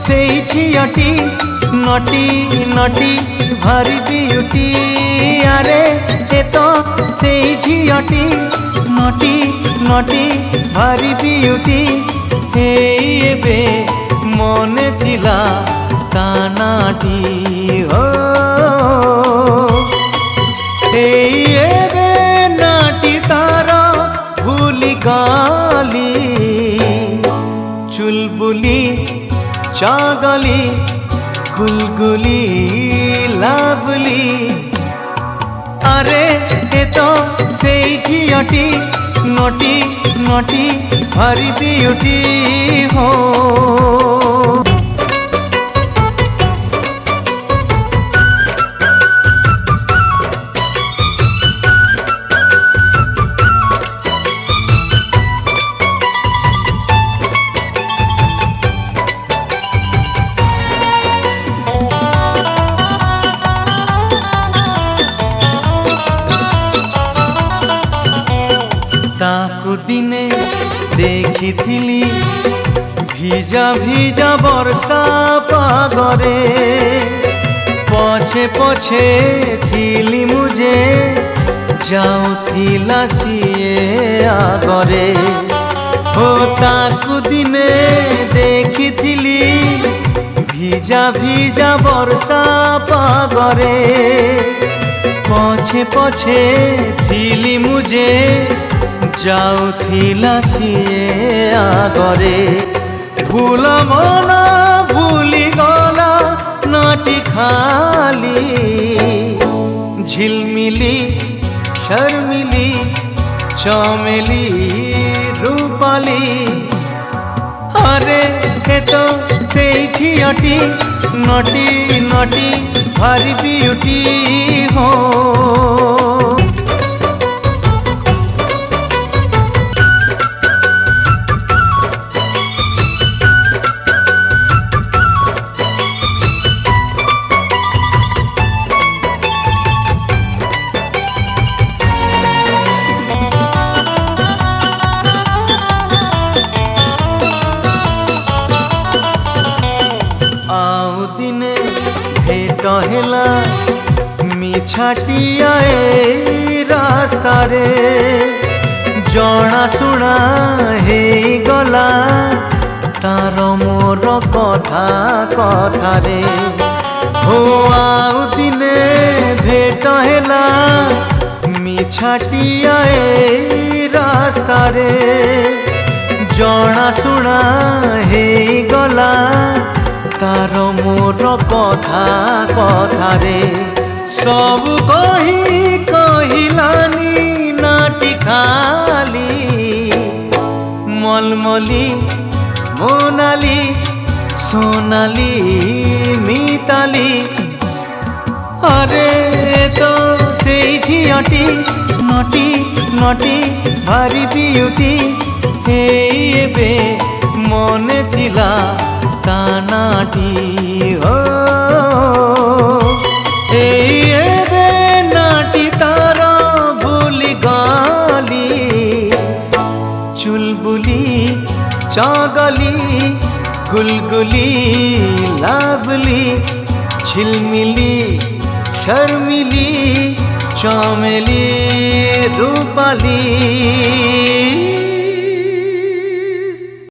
सेई झियटी नटी नटी भारी बियूटी अरे ए तो सेई झियटी नटी नटी भारी बियूटी एबे मने थिला तानाटी हो एबे नाटी तारा भूली गाली चुलबुली चागली गुलगुली लाभली अरे ए तो सेई झियटी नटी नटी भारी बियूटी हो ताकु दिने देखिथिली भिजा भिजा वर्षा पागरे पछे पछे थिली मुझे जाउथिला सिए आगरे हो ताकु दिने देखिथिली भिजा भिजा वर्षा पागरे पछे पछे थिली मुझे जाउथिला सिए आगरे भूल मना भूली गला नाटी खाली झिलमिली शर्मिली चमेली रूपाली अरे ए तो सेई झियटी नटी नटी भारी बियूटी हो आउ दिने भेट हेला मिछाटिया ए रास्ता रे जना शुणा हे गला तार मोर कथा कथा रे हो आउ दिने भेट हेला मिछाटिया ए रास्ता रे जना शुणा हे गला तार मोर कथा कथा रे सब कही कहिलानी नाटी खाली मलमली मोनाली सोनाली मिताली अरे तो सेई झियटी नटी नटी भारी बियूटी एबे मने थिला तानाटी हो एबे नाटी तारा भूली गाली चुलबुली चागली गुलगुली लाभली झिलमिली शर्मिली चमेली रूपाली।